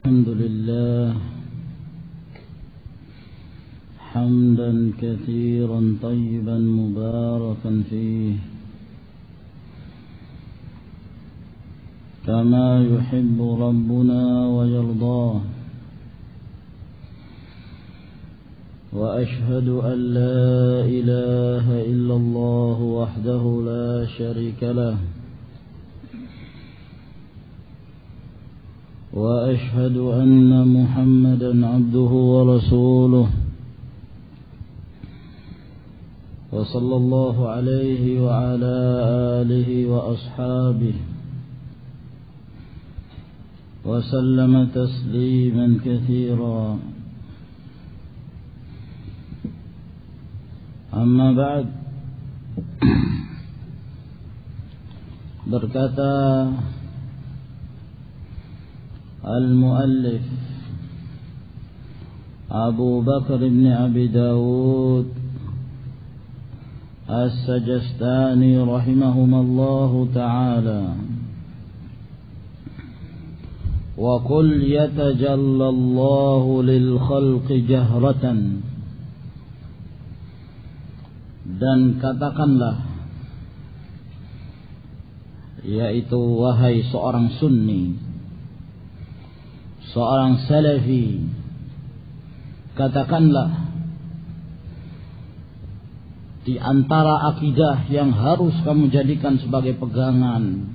الحمد لله حمدا كثيرا طيبا مباركا فيه كما يحب ربنا ويرضاه، وأشهد أن لا إله إلا الله وحده لا شريك له، وأشهد أن محمدا عبده ورسوله، وصلى الله عليه وعلى آله وأصحابه وسلم تسليما كثيرا. أما بعد، berkata المؤلف أبو بكر بن أبي داود السجستاني رحمهما الله تعالى: وقل يتجلى الله للخلق جهرة. Dan katakanlah, yaitu wahai seorang sunni, seorang salafi, katakanlah di antara akidah yang harus kamu jadikan sebagai pegangan,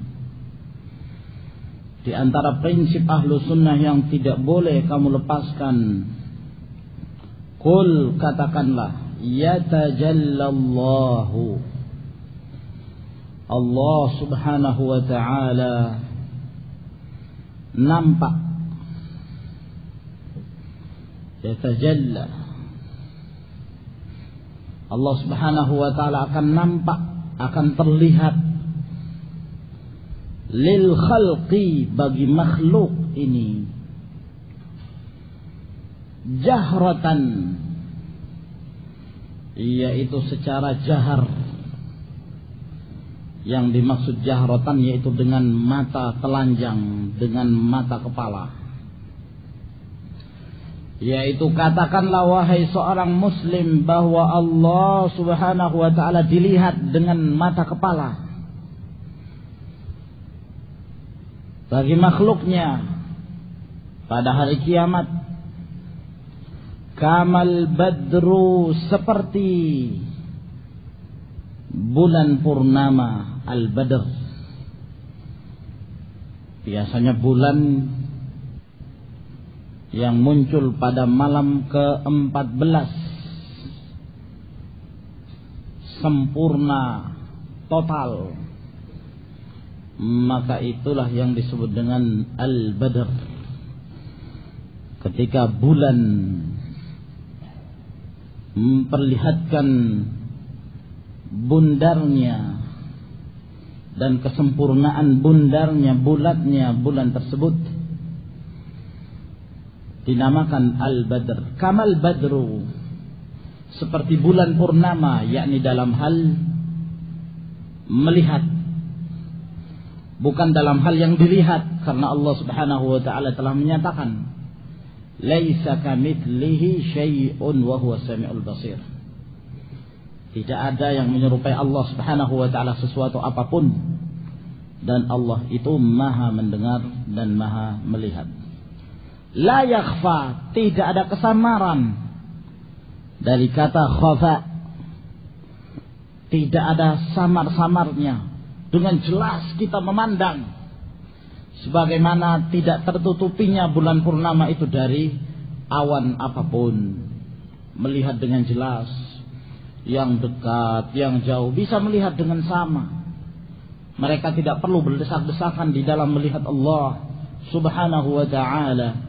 di antara prinsip ahlu sunnah yang tidak boleh kamu lepaskan, qul, katakanlah, yatajallallahu, Allah subhanahu wa ta'ala nampak, yatajalla, Allah subhanahu wa ta'ala akan nampak, akan terlihat, lil khalqi, bagi makhluk ini, jahratan, yaitu secara jahar. Yang dimaksud jahratan yaitu dengan mata telanjang, dengan mata kepala. Yaitu katakanlah wahai seorang muslim bahwa Allah subhanahu wa ta'ala dilihat dengan mata kepala bagi makhluknya pada hari kiamat. Kamal badru, seperti bulan purnama, al-badr. Biasanya bulan yang muncul pada malam ke-14 sempurna total, maka itulah yang disebut dengan al-badr. Ketika bulan memperlihatkan bundarnya dan kesempurnaan bundarnya, bulatnya bulan tersebut, dinamakan al-badr. Kamal badru, seperti bulan purnama, yakni dalam hal melihat, bukan dalam hal yang dilihat, karena Allah subhanahu wa ta'ala telah menyatakan laisa kamitslihi syai'un wa huwa samiul basir. Tidak ada yang menyerupai Allah subhanahu wa ta'ala sesuatu apapun, dan Allah itu maha mendengar dan maha melihat. La yakhfa, tidak ada kesamaran dari kata khafa, tidak ada samar-samarnya. Dengan jelas kita memandang, sebagaimana tidak tertutupinya bulan purnama itu dari awan apapun. Melihat dengan jelas, yang dekat, yang jauh bisa melihat dengan sama. Mereka tidak perlu berdesak-desakan di dalam melihat Allah subhanahu wa ta'ala.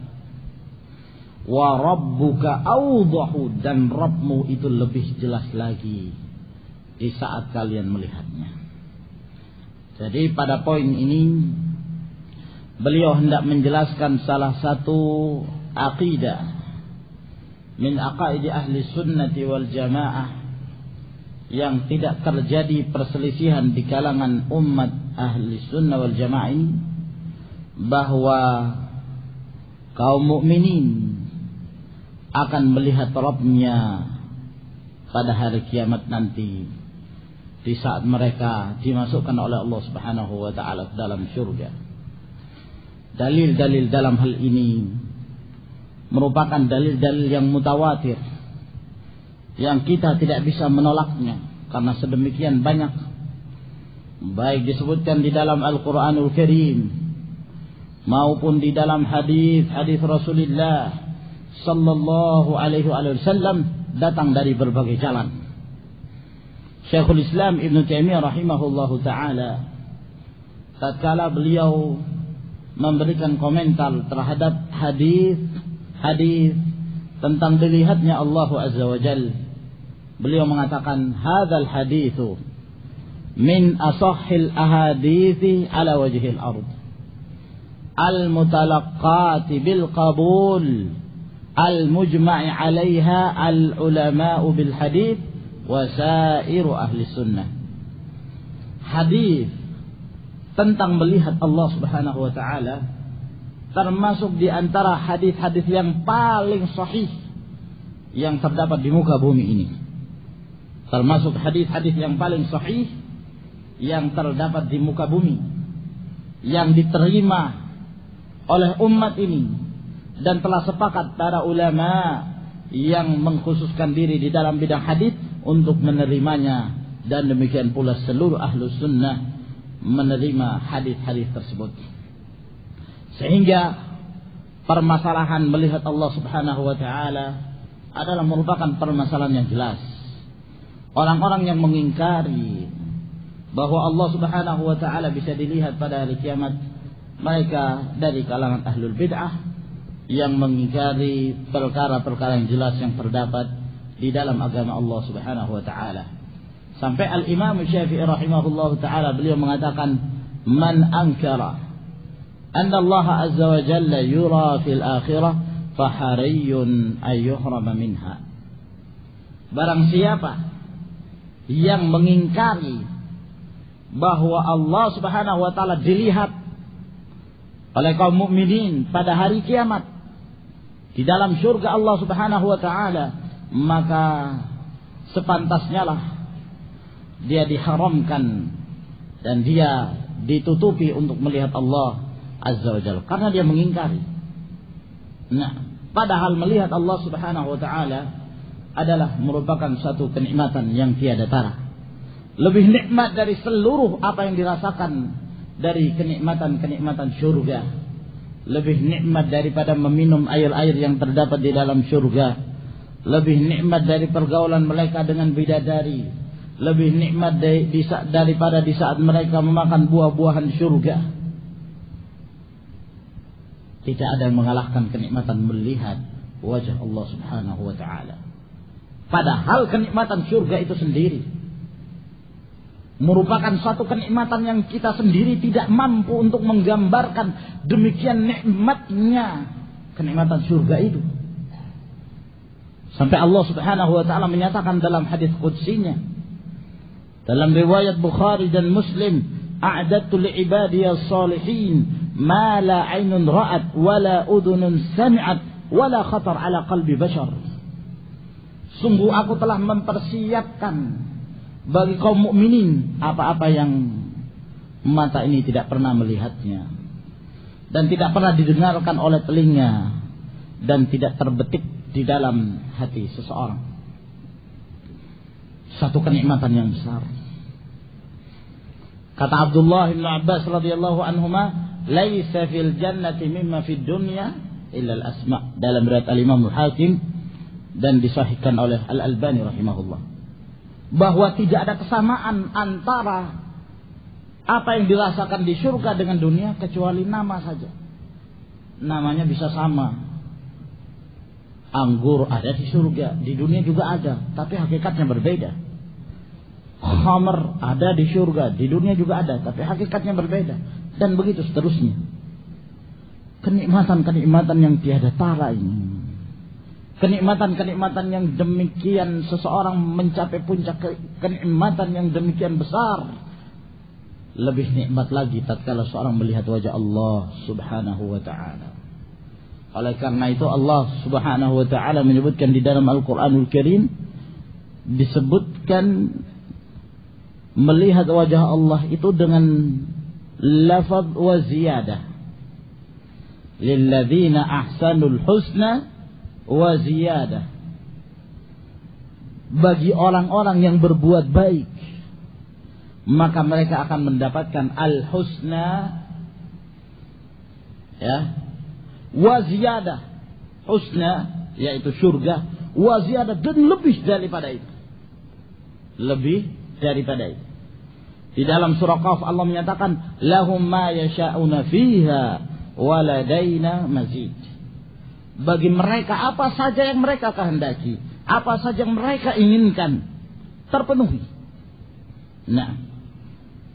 Wa rabbuka awdahu, dan Rabbmu itu lebih jelas lagi di saat kalian melihatnya. Jadi pada poin ini beliau hendak menjelaskan salah satu aqidah min aqaidi ahli sunnati wal jamaah yang tidak terjadi perselisihan di kalangan umat ahli sunnah wal jamaah ini, bahwa kaum mukminin akan melihat Rabb-nya pada hari kiamat nanti, di saat mereka dimasukkan oleh Allah Subhanahu wa taala ke dalam surga. Dalil-dalil dalam hal ini merupakan dalil-dalil yang mutawatir, yang kita tidak bisa menolaknya karena sedemikian banyak, baik disebutkan di dalam Al-Qur'anul Karim maupun di dalam hadis-hadis Rasulullah sallallahu alaihi wasallam, datang dari berbagai jalan. Syekhul Islam Ibn Taimiyah rahimahullahu taala tatkala beliau memberikan komentar terhadap hadis tentang dilihatnya Allah Azza wa Jalla, beliau mengatakan hadzal haditsu min asahhil ahadithi ala wajhil ard al-mutalaqqati bil qabul al-mujma'i 'alaiha al-ulama'u bil hadits wa sairu ahli sunnah. Hadis tentang melihat Allah Subhanahu wa taala termasuk di antara hadis-hadis yang paling sahih yang terdapat di muka bumi ini. Termasuk hadis-hadis yang paling sahih yang terdapat di muka bumi, yang diterima oleh umat ini, dan telah sepakat para ulama yang mengkhususkan diri di dalam bidang hadis untuk menerimanya, dan demikian pula seluruh ahlu sunnah menerima hadis-hadis tersebut. Sehingga permasalahan melihat Allah Subhanahu wa taala adalah merupakan permasalahan yang jelas. Orang-orang yang mengingkari bahwa Allah Subhanahu wa taala bisa dilihat pada hari kiamat, mereka dari kalangan ahlul bid'ah yang mengingkari perkara-perkara yang jelas yang terdapat di dalam agama Allah Subhanahu wa taala. Sampai Al-Imam Syafi'i rahimahullahu taala beliau mengatakan, "Man ankara anna Allah azza wa jalla yura fil akhirah fa hariyun ay yuhrama minha." Barang siapa yang mengingkari bahwa Allah Subhanahu wa taala dilihat oleh kaum mukminin pada hari kiamat di dalam surga Allah Subhanahu wa taala, maka sepantasnya lah dia diharamkan dan dia ditutupi untuk melihat Allah Azza wa Jalla karena dia mengingkari. Nah, padahal melihat Allah Subhanahu wa taala adalah merupakan satu kenikmatan yang tiada tara. Lebih nikmat dari seluruh apa yang dirasakan dari kenikmatan-kenikmatan surga. Lebih nikmat daripada meminum air-air yang terdapat di dalam surga. Lebih nikmat dari pergaulan mereka dengan bidadari. Lebih nikmat daripada di saat mereka memakan buah-buahan surga. Tidak ada yang mengalahkan kenikmatan melihat wajah Allah Subhanahu wa taala. Padahal kenikmatan surga itu sendiri merupakan suatu kenikmatan yang kita sendiri tidak mampu untuk menggambarkan demikian nikmatnya kenikmatan surga itu. Sampai Allah Subhanahu wa taala menyatakan dalam hadis qudsinya, dalam riwayat Bukhari dan Muslim, "A'dadtu li'ibadiyas salihin ma la 'ainun ra'at wa la udhunun sami'at wa la khatar 'ala qalbi bashar." Sungguh aku telah mempersiapkan bagi kaum mukminin apa-apa yang mata ini tidak pernah melihatnya dan tidak pernah didengarkan oleh telinga dan tidak terbetik di dalam hati seseorang. Satu kenikmatan yang besar. Kata Abdullah bin Abbas radhiyallahu anhuma, "Laisa fil jannati mimma fid dunya illa al-asma." Dalam riwayat Al-Imam Al-Hakim dan disahihkan oleh Al-Albani rahimahullah, bahwa tidak ada kesamaan antara apa yang dirasakan di surga dengan dunia kecuali nama saja. Namanya bisa sama. Anggur ada di surga, di dunia juga ada, tapi hakikatnya berbeda. Khamr ada di surga, di dunia juga ada, tapi hakikatnya berbeda. Dan begitu seterusnya. Kenikmatan-kenikmatan yang tiada tara ini. Kenikmatan-kenikmatan yang demikian seseorang mencapai puncak kenikmatan yang demikian besar. Lebih nikmat lagi tatkala seorang melihat wajah Allah Subhanahu wa taala. Oleh karena itu Allah Subhanahu wa taala menyebutkan di dalam Al-Qur'anul Karim, disebutkan melihat wajah Allah itu dengan lafaz wa ziyadah. Lilladzina ahsanul husna wa ziyadah. Bagi orang-orang yang berbuat baik, maka mereka akan mendapatkan al-husna, ya, wa ziyadah. Husna yaitu surga, wa ziyadah, dan lebih daripada itu. Lebih daripada itu. Di dalam surah Qaf Allah menyatakan lahum ma yasha'una fiha wa ladaina mazid. Bagi mereka apa saja yang mereka kehendaki, apa saja yang mereka inginkan, terpenuhi. Nah,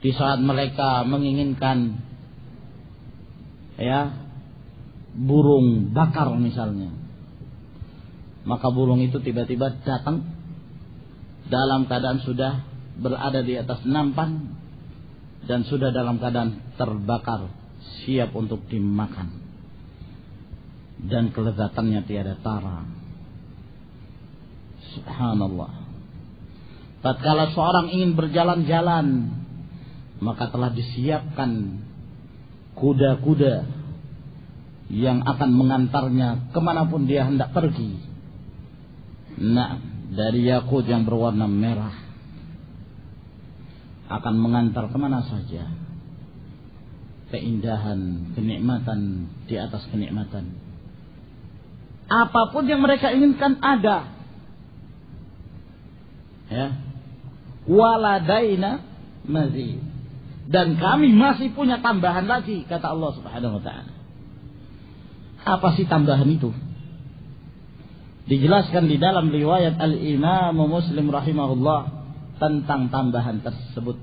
di saat mereka menginginkan, ya, burung bakar misalnya, maka burung itu tiba-tiba datang dalam keadaan sudah berada di atas nampan dan sudah dalam keadaan terbakar, siap untuk dimakan, dan kelezatannya tiada tara. Subhanallah. Tatkala seorang ingin berjalan-jalan, maka telah disiapkan kuda-kuda yang akan mengantarnya kemanapun dia hendak pergi. Nah, dari yakut yang berwarna merah akan mengantar kemana saja. Keindahan, kenikmatan di atas kenikmatan. Apapun yang mereka inginkan ada. Ya. Waladaina mazid. Dan kami masih punya tambahan lagi, kata Allah Subhanahu wa taala. Apa sih tambahan itu? Dijelaskan di dalam riwayat Al-Imam Muslim rahimahullah tentang tambahan tersebut.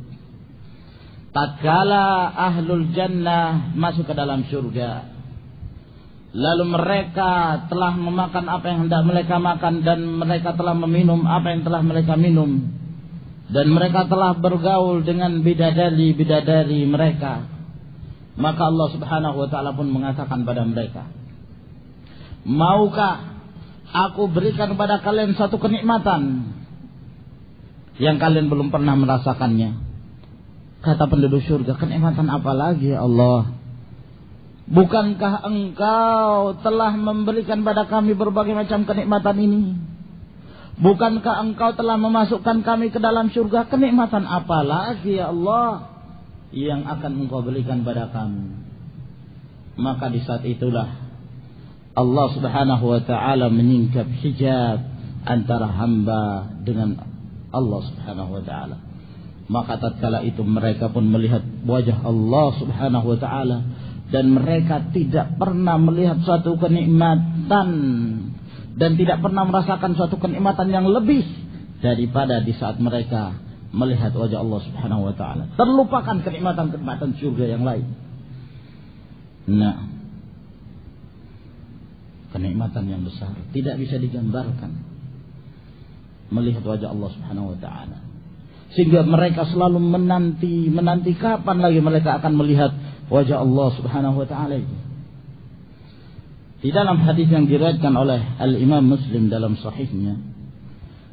Tatkala ahlul jannah masuk ke dalam surga, lalu mereka telah memakan apa yang hendak mereka makan, dan mereka telah meminum apa yang telah mereka minum, dan mereka telah bergaul dengan bidadari-bidadari mereka, maka Allah Subhanahu wa taala pun mengatakan pada mereka, maukah aku berikan kepada kalian satu kenikmatan yang kalian belum pernah merasakannya? Kata penduduk surga, kenikmatan apa lagi ya Allah? Bukankah engkau telah memberikan pada kami berbagai macam kenikmatan ini? Bukankah engkau telah memasukkan kami ke dalam surga? Kenikmatan apa lagi ya Allah yang akan engkau berikan pada kami? Maka di saat itulah Allah Subhanahu wa taala menyingkap hijab antara hamba dengan Allah Subhanahu wa taala. Maka tatkala itu mereka pun melihat wajah Allah Subhanahu wa taala, dan mereka tidak pernah melihat suatu kenikmatan dan tidak pernah merasakan suatu kenikmatan yang lebih daripada di saat mereka melihat wajah Allah Subhanahu wa taala. Terlupakan kenikmatan-kenikmatan surga yang lain. Nah, kenikmatan yang besar tidak bisa digambarkan melihat wajah Allah Subhanahu wa taala. Sehingga mereka selalu menanti kapan lagi mereka akan melihat wajah Allah Subhanahu wa taala itu. Di dalam hadis yang diriwayatkan oleh Al-Imam Muslim dalam sahihnya,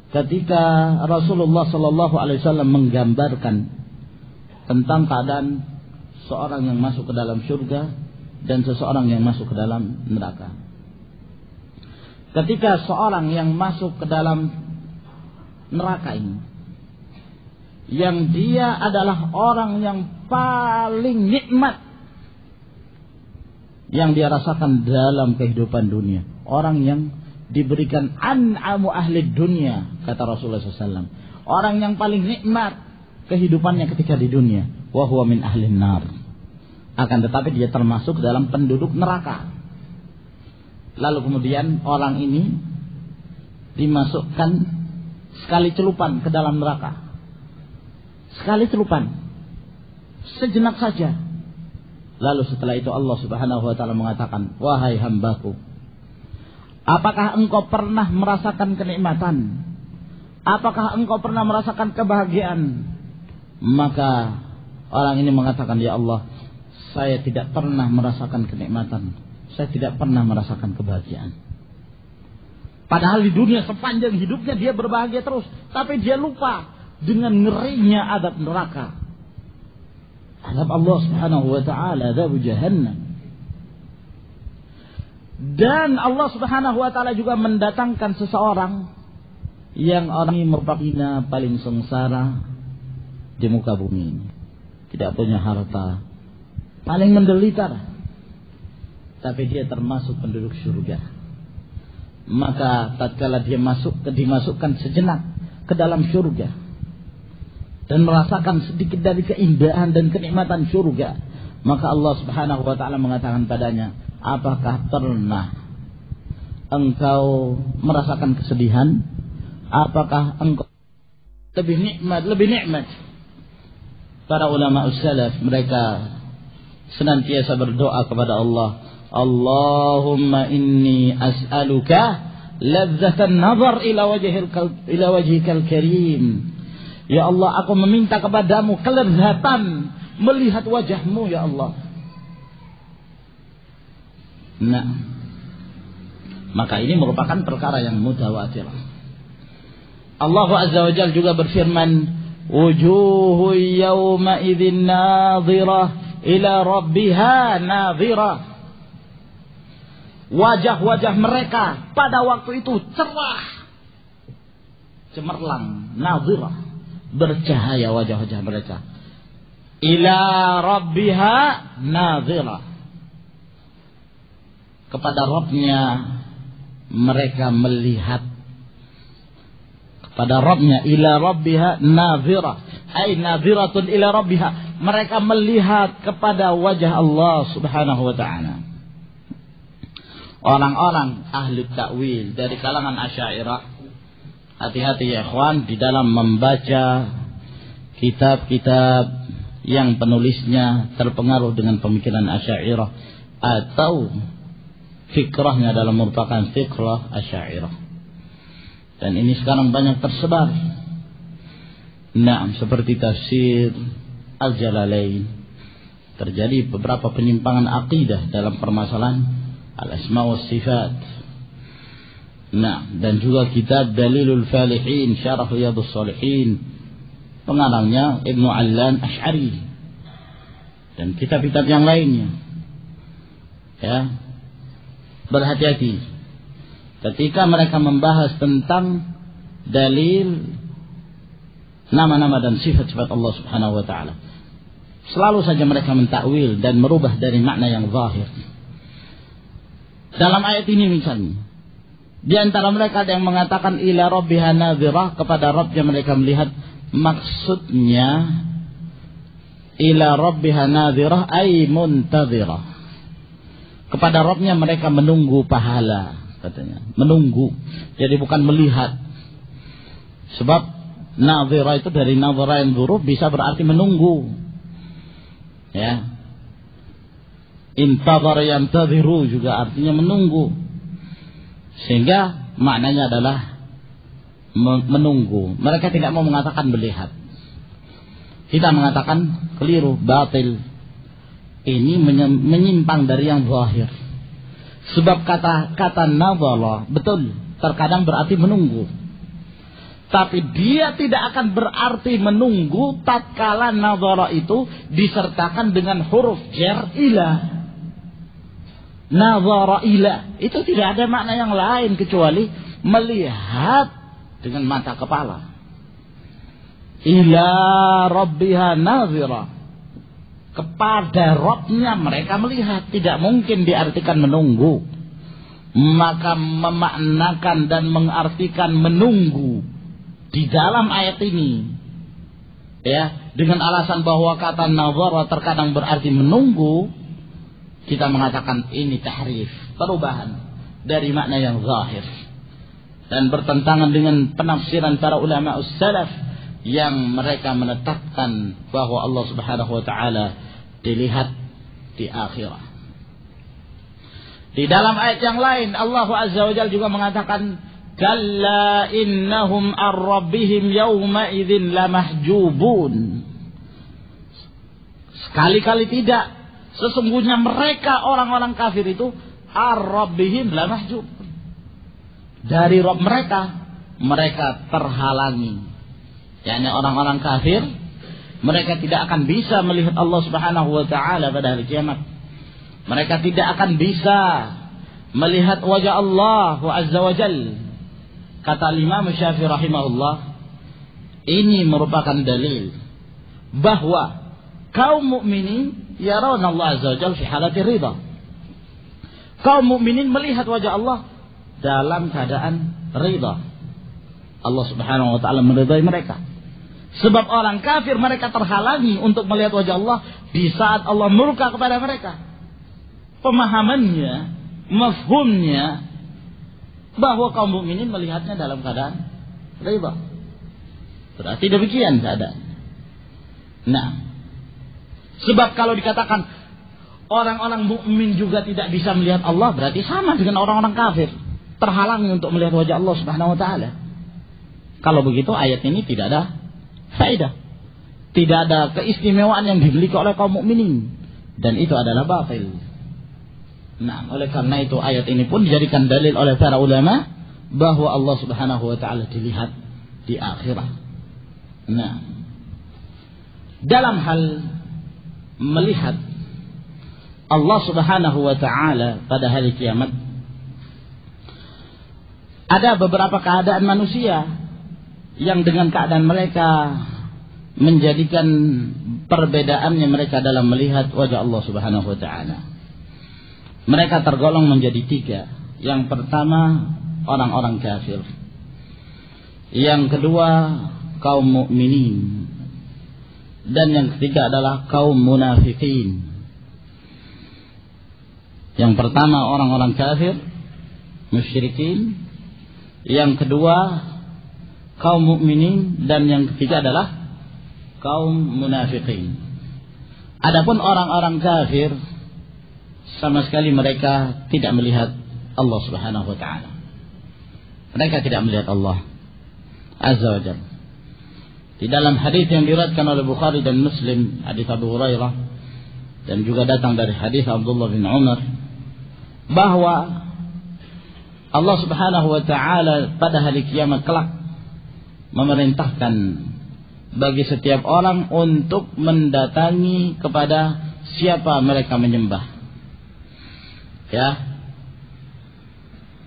ketika Rasulullah sallallahu alaihi wasallam menggambarkan tentang keadaan seorang yang masuk ke dalam surga dan seseorang yang masuk ke dalam neraka. Ketika seorang yang masuk ke dalam neraka ini, yang dia adalah orang yang paling nikmat yang dia rasakan dalam kehidupan dunia, orang yang diberikan an'amu ahli dunia, kata Rasulullah SAW, orang yang paling nikmat kehidupannya ketika di dunia, wa huwa min ahlin nar, akan tetapi dia termasuk dalam penduduk neraka. Lalu kemudian orang ini dimasukkan sekali celupan ke dalam neraka. Sekali celupan, sejenak saja. Lalu setelah itu Allah Subhanahu wa taala mengatakan, wahai hambaku, apakah engkau pernah merasakan kenikmatan? Apakah engkau pernah merasakan kebahagiaan? Maka orang ini mengatakan, ya Allah, saya tidak pernah merasakan kenikmatan saya tidak pernah merasakan kebahagiaan. Padahal di dunia sepanjang hidupnya dia berbahagia terus. Tapi dia lupa dengan ngerinya azab neraka. Azab Allah subhanahu wa ta'ala, azab jahannam. Dan Allah subhanahu wa ta'ala juga mendatangkan seseorang yang orang ini merupakan paling sengsara di muka bumi ini. Tidak punya harta, paling menderita. Tapi dia termasuk penduduk surga. Maka tatkala dia dimasukkan sejenak ke dalam surga dan merasakan sedikit dari keindahan dan kenikmatan surga, maka Allah subhanahu wa ta'ala mengatakan padanya, apakah pernah engkau merasakan kesedihan? Apakah engkau lebih nikmat? Para ulama salaf mereka senantiasa berdoa kepada Allah, Allahumma inni as'aluka ladzatan nazar ila wajhikal karim. Ya Allah, aku meminta kepadamu kelezatan melihat wajahmu ya Allah. Nah, maka ini merupakan perkara yang mutawatir. Allah Azza wa Jalla juga berfirman, wujuhu yawma idzin nadhirah ila rabbiha nadhirah. Wajah-wajah mereka pada waktu itu cerah, cemerlang, nadhirah, bercahaya wajah-wajah mereka. Ila rabbiha nadhirah. Kepada Rabbnya mereka melihat. Kepada Rabbnya, ila rabbiha nadhirah, ay nadhiratun ila rabbiha. Mereka melihat kepada wajah Allah subhanahu wa ta'ala. Orang-orang ahli takwil dari kalangan Asy'ariyah, hati-hati ya ikhwan di dalam membaca kitab-kitab yang penulisnya terpengaruh dengan pemikiran Asy'ariyah atau fikrahnya dalam merupakan fikrah Asy'ariyah. Dan ini sekarang banyak tersebar. Nah, seperti tafsir Al-Jalalain, terjadi beberapa penyimpangan akidah dalam permasalahan Al-Asma wa Sifat. Nah, dan juga kitab Dalilul Falihin Syarah Riyadhus Shalihin, pengarangnya Ibnu Allan Asy'ari, dan kitab-kitab yang lainnya. Ya, berhati-hati ketika mereka membahas tentang dalil nama-nama dan sifat-sifat Allah subhanahu wa ta'ala. Selalu saja mereka mentakwil dan merubah dari makna yang zahir. Dalam ayat ini misalnya, di antara mereka ada yang mengatakan ila rabbiha nadhirah, kepada Rabbnya mereka melihat. Maksudnya ila rabbiha nadhirah ay muntadhirah. Kepada Rabbnya mereka menunggu pahala, katanya. Menunggu. Jadi bukan melihat. Sebab nadhirah itu dari nadhara yang buruk bisa berarti menunggu. Ya. Intadhar yantadhiru juga artinya menunggu. Sehingga maknanya adalah menunggu. Mereka tidak mau mengatakan melihat. Kita mengatakan keliru, batil. Ini menyimpang dari yang zahir. Sebab kata nadhara betul terkadang berarti menunggu. Tapi dia tidak akan berarti menunggu tatkala nadhara itu disertakan dengan huruf jar ila. Nadhara ila itu tidak ada makna yang lain kecuali melihat dengan mata kepala. Ila rabbiha nadhira, kepada Rabbnya mereka melihat. Tidak mungkin diartikan menunggu. Maka memaknakan dan mengartikan menunggu di dalam ayat ini, ya, dengan alasan bahwa kata nadhara terkadang berarti menunggu, kita mengatakan ini tahrif, perubahan dari makna yang zahir, dan bertentangan dengan penafsiran para ulama salaf yang mereka menetapkan bahwa Allah subhanahu wa ta'ala dilihat di akhirat. Di dalam ayat yang lain Allah azza wa jalla juga mengatakan kalla innahum ar-rabbihim yawma idzin lamahjubun. Sekali-kali tidak. Sesungguhnya mereka orang-orang kafir itu ar-rabbihim lamahjub. Dari Rabb mereka terhalangi. yakni orang-orang kafir, mereka tidak akan bisa melihat Allah Subhanahu wa taala pada hari kiamat. Mereka tidak akan bisa melihat wajah Allah Azza wa Jalla. Kata Imam Syafi'i rahimahullah, ini merupakan dalil bahwa kaum mukminin yarawna Allah Azza wa Jalla fi halati ridha. Kaum mukminin melihat wajah Allah dalam keadaan ridha. Allah Subhanahu wa taala meridai mereka. Sebab orang kafir mereka terhalangi untuk melihat wajah Allah di saat Allah murka kepada mereka. Pemahamannya, mafhumnya bahwa kaum mukminin melihatnya dalam keadaan ridha. Berarti demikian keadaan. Nah, sebab kalau dikatakan orang-orang mukmin juga tidak bisa melihat Allah, berarti sama dengan orang-orang kafir, terhalangi untuk melihat wajah Allah Subhanahu wa taala. Kalau begitu ayat ini tidak ada faedah. Tidak ada keistimewaan yang dimiliki oleh kaum mukminin, dan itu adalah batil. Nah, oleh karena itu ayat ini pun dijadikan dalil oleh para ulama bahwa Allah Subhanahu wa taala dilihat di akhirat. Nah, dalam hal melihat Allah Subhanahu wa taala pada hari kiamat, ada beberapa keadaan manusia yang dengan keadaan mereka menjadikan perbedaannya mereka dalam melihat wajah Allah Subhanahu wa taala. Mereka tergolong menjadi tiga. Yang pertama, orang-orang kafir. Yang kedua, kaum mukminin. Dan yang ketiga adalah kaum munafikin. Yang pertama, orang-orang kafir, musyrikin. Yang kedua, kaum mukminin, dan yang ketiga adalah kaum munafikin. Adapun orang-orang kafir, sama sekali mereka tidak melihat Allah Subhanahu wa taala. Mereka tidak melihat Allah Azza wa Jalla. Di dalam hadis yang diriwayatkan oleh Bukhari dan Muslim, hadis Abu Hurairah, dan juga datang dari hadis Abdullah bin Umar, bahwa Allah Subhanahu wa taala pada hari kiamat kelak memerintahkan bagi setiap orang untuk mendatangi kepada siapa mereka menyembah. Ya,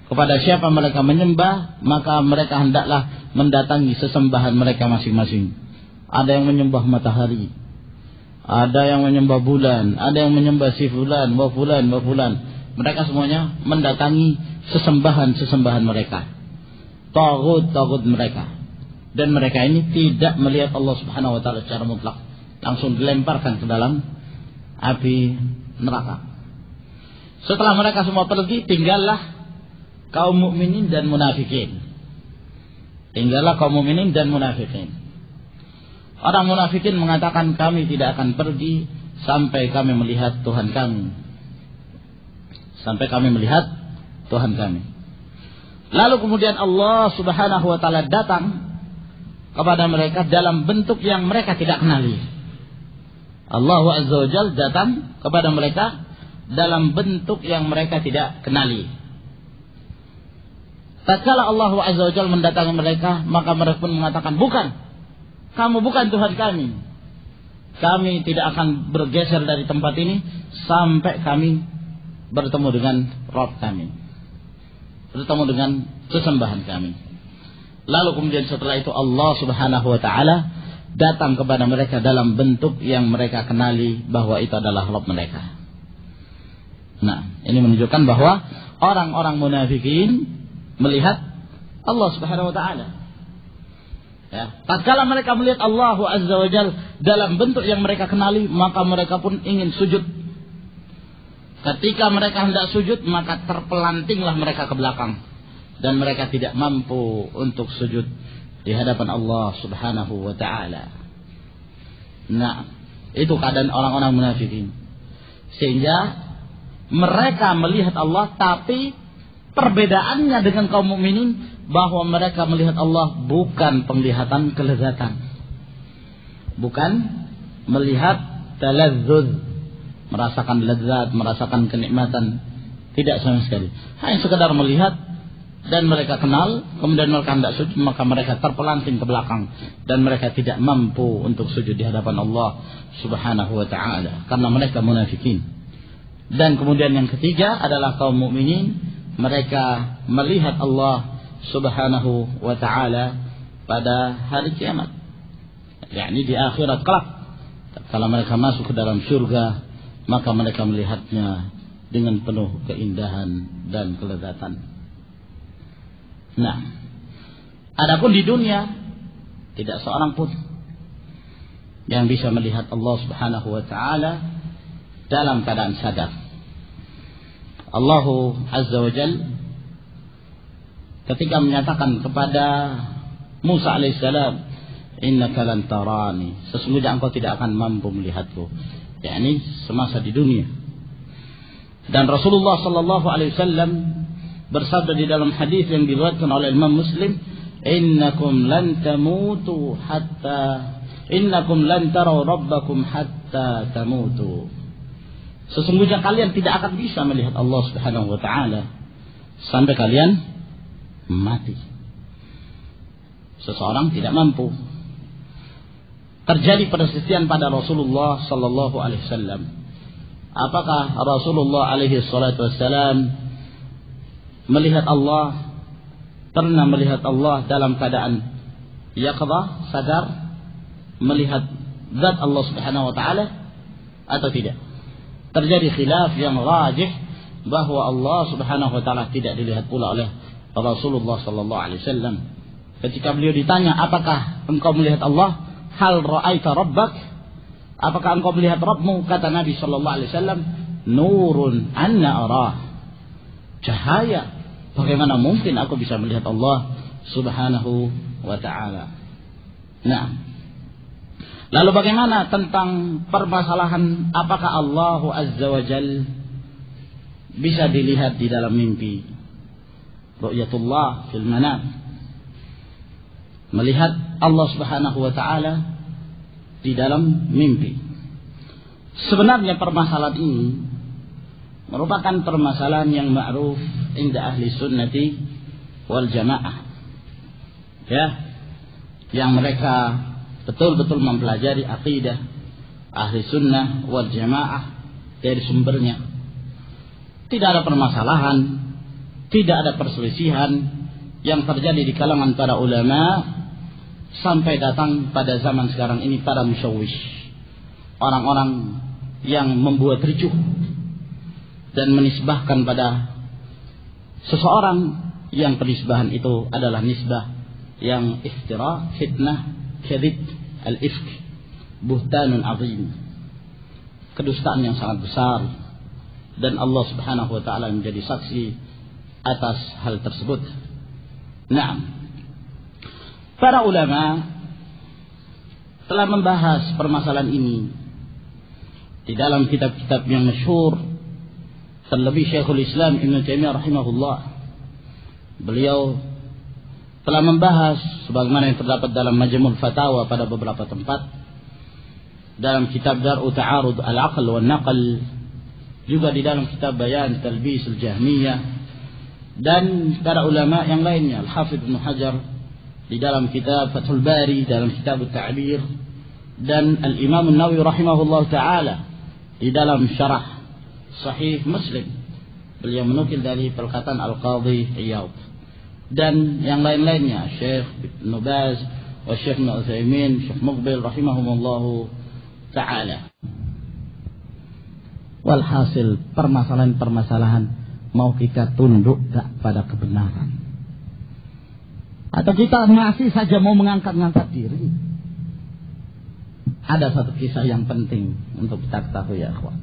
kepada siapa mereka menyembah, maka mereka hendaklah mendatangi sesembahan mereka masing-masing. Ada yang menyembah matahari, ada yang menyembah bulan, ada yang menyembah si fulan, wa fulan, wa fulan. Mereka semuanya mendatangi sesembahan mereka, tagut mereka. Dan mereka ini tidak melihat Allah Subhanahu wa taala secara mutlak, langsung dilemparkan ke dalam api neraka. Setelah mereka semua pergi, tinggallah kaum mukminin dan munafikin. Tinggallah kaum mukminin dan munafikin. Orang munafikin mengatakan, kami tidak akan pergi sampai kami melihat Tuhan kami. Sampai kami melihat Tuhan kami. Lalu kemudian Allah Subhanahu wa taala datang kepada mereka dalam bentuk yang mereka tidak kenali. Allah Azza wa Jalla datang kepada mereka dalam bentuk yang mereka tidak kenali. Tatkala Allah Azza wa Jalla mendatangi mereka, maka mereka pun mengatakan, bukan, kamu bukan Tuhan kami. Kami tidak akan bergeser dari tempat ini sampai kami bertemu dengan Rabb kami, bertemu dengan sesembahan kami. Lalu kemudian setelah itu Allah Subhanahu wa taala datang kepada mereka dalam bentuk yang mereka kenali bahwa itu adalah Rabb mereka. Nah, ini menunjukkan bahwa orang-orang munafikin melihat Allah Subhanahu wa taala. Ya, tatkala mereka melihat Allah Azza wa Jalla dalam bentuk yang mereka kenali, maka mereka pun ingin sujud. Ketika mereka hendak sujud, maka terpelantinglah mereka ke belakang, dan mereka tidak mampu untuk sujud di hadapan Allah Subhanahu wa taala. Nah, itu keadaan orang-orang munafikin. Sehingga mereka melihat Allah, tapi perbedaannya dengan kaum mukminin bahwa mereka melihat Allah bukan penglihatan kelezatan, bukan melihat talazzuz, merasakan lezat, merasakan kenikmatan, Tidak sama sekali. Hanya sekedar melihat dan mereka kenal, kemudian mereka tidak sujud, maka mereka terpelanting ke belakang dan mereka tidak mampu untuk sujud di hadapan Allah Subhanahu wa taala karena mereka munafikin. Dan kemudian yang ketiga adalah kaum mukminin, mereka melihat Allah Subhanahu wa taala pada hari kiamat. Yakni di akhirat kelak. Kalau mereka masuk ke dalam surga, maka mereka melihatnya dengan penuh keindahan dan kelezatan. Nah, adapun di dunia tidak seorang pun yang bisa melihat Allah Subhanahu wa taala dalam keadaan sadar. Allah Azza wa Jalla ketika menyatakan kepada Musa alaihissalam, innaka lan tarani, sesungguhnya engkau tidak akan mampu melihatku, yakni semasa di dunia. Dan Rasulullah sallallahu alaihi wasallam bersabda di dalam hadis yang diriwayatkan oleh Imam Muslim, innakum lan taraw rabbakum hatta tamutu. Sesungguhnya kalian tidak akan bisa melihat Allah Subhanahu wa taala sampai kalian mati. Seseorang tidak mampu. Terjadi perselisihan pada Rasulullah sallallahu alaihi wasallam. Apakah Rasulullah alaihi salatu wasallam melihat Allah, pernah melihat Allah dalam keadaan yaqظah, sadar, melihat zat Allah Subhanahu wa taala atau tidak? Terjadi khilaf yang rajih bahwa Allah Subhanahu wa taala tidak dilihat pula oleh Rasulullah sallallahu alaihi wasallam. Ketika beliau ditanya, apakah engkau melihat Allah? Hal ra'aita rabbak? Apakah engkau melihat Rabbmu? Kata Nabi sallallahu alaihi wasallam, nurun anna arah. Cahaya. Bagaimana mungkin aku bisa melihat Allah Subhanahu wa ta'ala? Nah, lalu bagaimana tentang permasalahan apakah Allah Azza wa Jal bisa dilihat di dalam mimpi? Ru'yatullah fil manam, melihat Allah Subhanahu wa ta'ala di dalam mimpi. Sebenarnya permasalahan ini merupakan permasalahan yang ma'ruf inda ahli sunnati wal jamaah, ya, yang mereka betul-betul mempelajari akidah ahli sunnah wal jamaah dari sumbernya. Tidak ada permasalahan, tidak ada perselisihan yang terjadi di kalangan para ulama sampai datang pada zaman sekarang ini para musyawwish, orang-orang yang membuat ricuh dan menisbahkan pada seseorang yang penisbahan itu adalah nisbah yang iftira, fitnah, kadzib, al-ifk, buhtanun azim, kedustaan yang sangat besar, dan Allah Subhanahu wa taala menjadi saksi atas hal tersebut. Nah, para ulama telah membahas permasalahan ini di dalam kitab-kitab yang masyhur. Terlebih Syekhul Islam Ibnu Taimiyah rahimahullah, beliau telah membahas sebagaimana yang terdapat dalam Majmu'ul Fatawa pada beberapa tempat, dalam kitab Dar'u Ta'arud Al-Aql wal Naql, juga di dalam kitab Bayan Talbis Al-Jahmiyah, dan para ulama yang lainnya, Al-Hafidz Ibnu Hajar di dalam kitab Fathul Bari, dalam kitab At-Ta'bir, dan Al-Imam An-Nawawi rahimahullah taala di dalam syarah Sahih Muslim. Beliau menukil dari perkataan Al-Qadhi Iyad dan yang lain-lainnya, Syekh Ibn Baz, Syekh Ibn Utsaimin, Syekh Muqbil rahimahumullahu taala. Walhasil permasalahan-permasalahan, mau kita tunduk tak pada kebenaran, atau kita masih saja mau mengangkat-ngangkat diri? Ada satu kisah yang penting untuk kita ketahui, ya akhwan.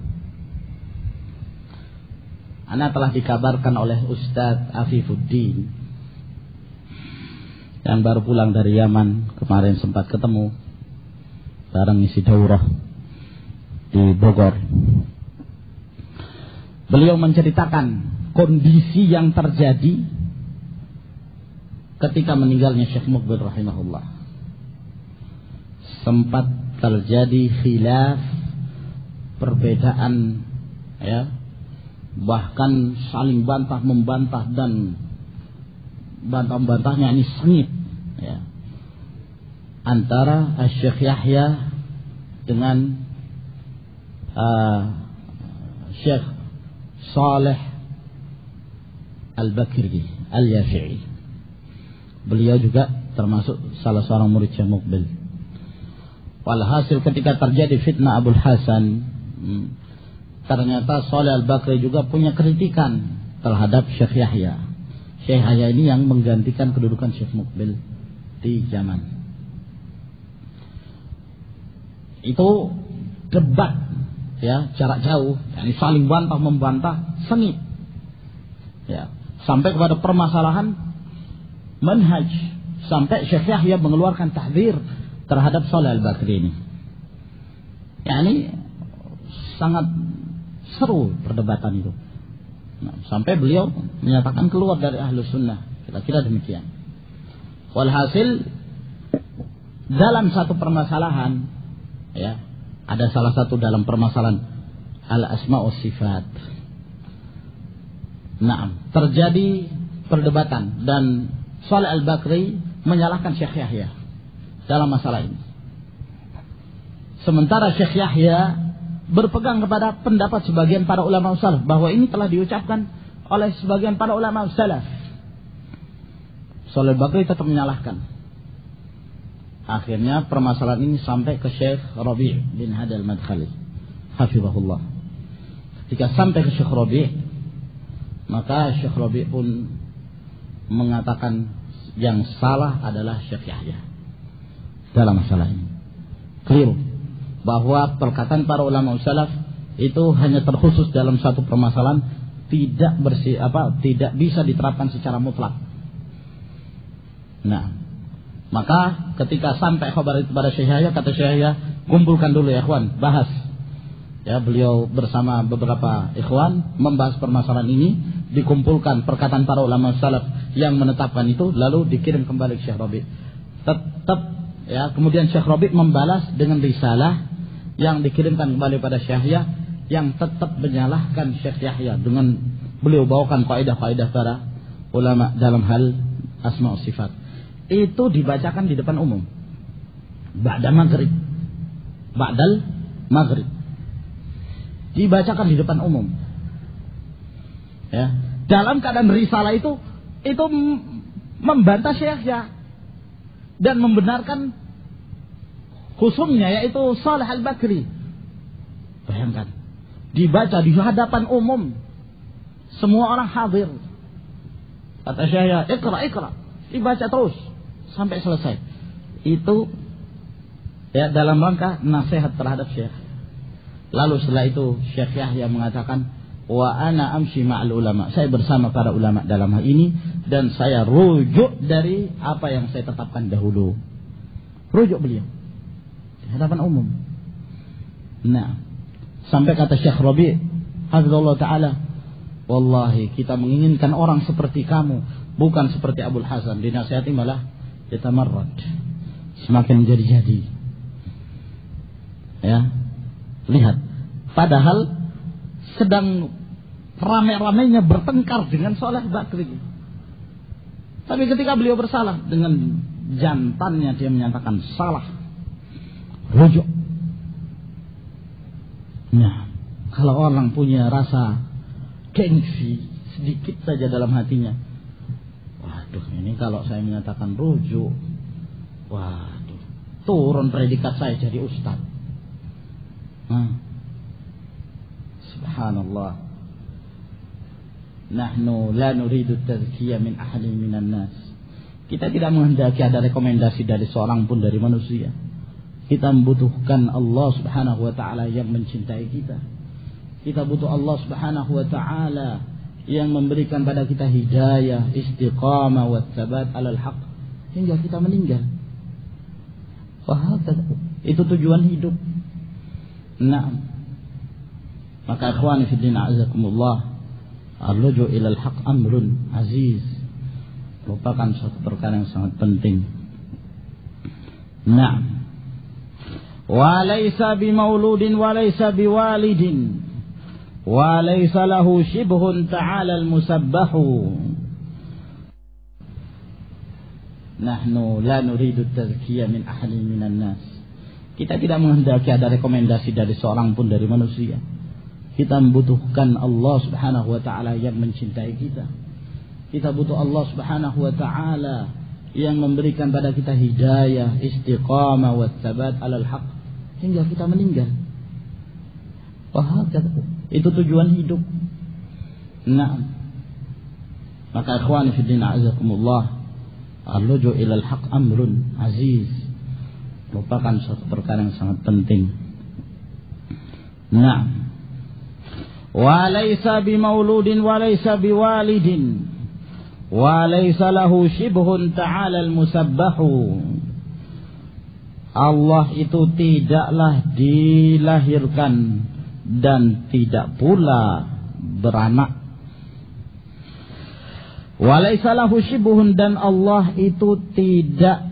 Ana telah dikabarkan oleh Ustadz Afifuddin yang baru pulang dari Yaman, kemarin sempat ketemu bareng isi daurah di Bogor. Beliau menceritakan kondisi yang terjadi ketika meninggalnya Syekh Muqbil rahimahullah. Sempat terjadi khilaf, perbedaan, ya, bahkan saling bantah membantah, dan bantah-bantahnya ini sengit ya, antara Syekh Yahya dengan Syekh Saleh Al-Bakri Al-Yafi'i. Beliau juga termasuk salah seorang murid Syekh Muqbil. Walhasil ketika terjadi fitnah Abul Hasan, ternyata Saleh Al-Bakri juga punya kritikan terhadap Syekh Yahya. Syekh Yahya ini yang menggantikan kedudukan Syekh Muqbil di zaman. Itu debat ya, jarak jauh, yani saling bantah membantah, sengit. Ya, sampai kepada permasalahan manhaj, sampai Syekh Yahya mengeluarkan tahdzir terhadap Saleh Al-Bakri ini. Yani sangat seru perdebatan itu. Nah, sampai beliau menyatakan keluar dari Ahlus Sunnah, kira-kira demikian. Walhasil dalam satu permasalahan ya, ada salah satu dalam permasalahan al-asma' was sifat. Nah, terjadi perdebatan dan Saleh Al-Bakri menyalahkan Syekh Yahya dalam masalah ini. Sementara Syekh Yahya berpegang kepada pendapat sebagian para ulama salaf bahwa ini telah diucapkan oleh sebagian para ulama salaf. Saleh Al-Bakri tetap menyalahkan. Akhirnya permasalahan ini sampai ke Syekh Rabi' bin Hadi Al-Madkhali hafizahullah. Ketika sampai ke Syekh Rabi', maka Syekh Rabi' pun mengatakan yang salah adalah Syekh Yahya dalam masalah ini. Keliru bahwa perkataan para ulama salaf itu hanya terkhusus dalam satu permasalahan, tidak bisa diterapkan secara mutlak. Nah, maka ketika sampai kabar itu pada Syekh Yahya, kata Syekh Yahya, kumpulkan dulu ya ikhwan, bahas. Ya, beliau bersama beberapa ikhwan membahas permasalahan ini, dikumpulkan perkataan para ulama salaf yang menetapkan itu, lalu dikirim kembali ke Syekh Rabi'. Tetap ya, kemudian Syekh Rabi' membalas dengan risalah yang dikirimkan kembali pada Syekh Yahya, yang tetap menyalahkan Syekh Yahya dengan beliau bawakan kaidah-kaidah para ulama dalam hal asma' wa sifat. Itu dibacakan di depan umum ba'dal maghrib dibacakan di depan umum ya, dalam keadaan risalah itu membantah Syekh Yahya dan membenarkan khusumnya, yaitu Saleh Al-Bakri. Bayangkan, dibaca di hadapan umum, semua orang hadir. Kata Syekh Yahya, ikra, dibaca terus sampai selesai. Itu ya dalam rangka nasihat terhadap Syekh. Lalu setelah itu Syekh Yahya mengatakan, wa ana amshi ma'al ulama, saya bersama para ulama dalam hal ini, dan saya rujuk dari apa yang saya tetapkan dahulu. Rujuk beliau di hadapan umum. Nah, sampai kata Syekh Rabi' hafizahullah ta'ala, wallahi kita menginginkan orang seperti kamu, bukan seperti Abul Hasan. Dinasihati malah yatamarrad, semakin menjadi-jadi. Ya, lihat, padahal sedang ramai-ramainya bertengkar dengan Saleh Bakri. Tapi ketika beliau bersalah, dengan jantannya dia menyatakan salah, rujuk. Nah, kalau orang punya rasa gengsi sedikit saja dalam hatinya, waduh, ini kalau saya menyatakan rujuk, waduh, turun predikat saya jadi ustaz. Subhanallah. Nahnu la nuridu tazkiyah min ahadin minan nas. Kita tidak menghendaki ada rekomendasi dari seorang pun dari manusia. Kita membutuhkan Allah Subhanahu wa ta'ala yang mencintai kita. Kita butuh Allah Subhanahu wa ta'ala yang memberikan pada kita hidayah, istiqamah wa tsabat 'alal haq hingga kita meninggal. Itu tujuan hidup. Nah, maka ikhwani fi din a'azakumullah, ar-ruju' ila al-haq amrun aziz, merupakan suatu perkara yang sangat penting. Nah, wa laysa bi mauludin wa laysa bi walidin wa laysa lahu shibhun ta'ala al-musabbahu. Nahnu la nuridu tazkiyah min ahli minan nas. Kita tidak menghendaki ada rekomendasi dari seorang pun dari manusia. Kita membutuhkan Allah Subhanahu wa taala yang mencintai kita. Kita butuh Allah Subhanahu wa taala yang memberikan pada kita hidayah, istiqamah wa tsabat 'alal haq hingga kita meninggal. Wah, itu tujuan hidup. Nah, maka ikhwani fi din a'azakumullah, al-luju' ilal haq amrun aziz, merupakan suatu perkara yang sangat penting. Nah, wa laysa bimauludin wa laysa biwalidin wa laysa lahu shibhun ta'ala al-musabbahu. Allah itu tidaklah dilahirkan dan tidak pula beranak. Walaysa lahu shibhun, dan Allah itu tidak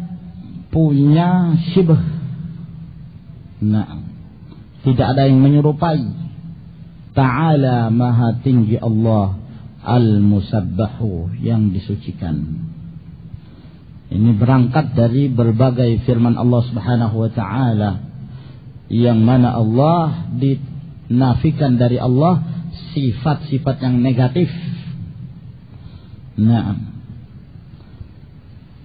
punya shibh. Nah, tidak ada yang menyerupai. Ta'ala, maha tinggi Allah, al-musabbahu, yang disucikan. Ini berangkat dari berbagai firman Allah Subhanahu wa taala, yang mana Allah dinafikan dari Allah sifat-sifat yang negatif. Naam.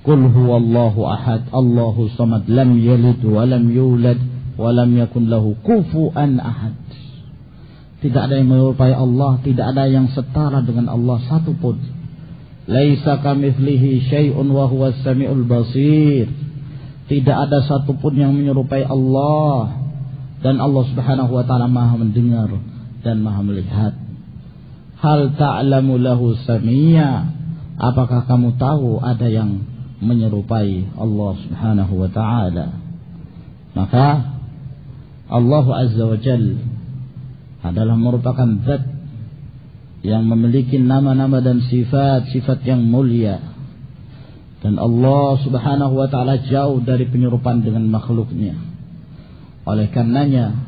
Qul huwallahu ahad, Allahu samad, lam yalid wa lam yulad wa lam yakun lahu kufuwan ahad. Tidak ada yang menyerupai Allah, tidak ada yang setara dengan Allah satupun. Laisa kamitslihi syai'un wa huwas samiul basir. Tidak ada satupun yang menyerupai Allah, dan Allah Subhanahu wa taala Maha mendengar dan Maha melihat. Hal ta'lamu lahu samia? Apakah kamu tahu ada yang menyerupai Allah Subhanahu wa taala? Maka Allah Azza wa Jalla adalah merupakan zat yang memiliki nama-nama dan sifat-sifat yang mulia, dan Allah Subhanahu wa taala jauh dari penyerupaan dengan makhluknya. Oleh karenanya,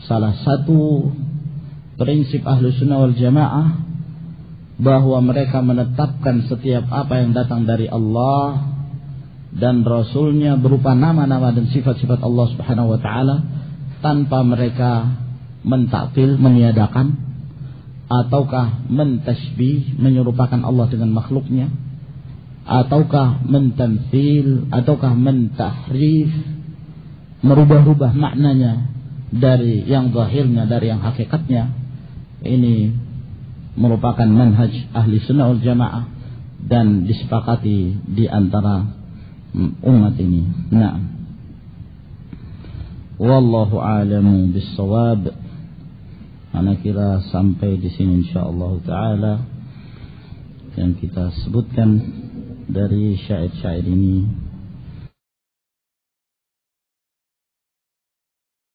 salah satu prinsip Ahlus Sunnah wal Jamaah bahwa mereka menetapkan setiap apa yang datang dari Allah dan Rasulnya berupa nama-nama dan sifat-sifat Allah Subhanahu wa taala, tanpa mereka mentaktil, meniadakan, ataukah mentasbih, menyerupakan Allah dengan makhluknya, ataukah mentamtsil, ataukah mentahrif, merubah-rubah maknanya dari yang zahirnya, dari yang hakikatnya. Ini merupakan manhaj ahli sunnah wal jamaah dan disepakati di antara umat ini. Nah, wallahu a'lamu bis-shawab. Ana kira sampai di sini insyaallah taala yang kita sebutkan dari syair-syair ini.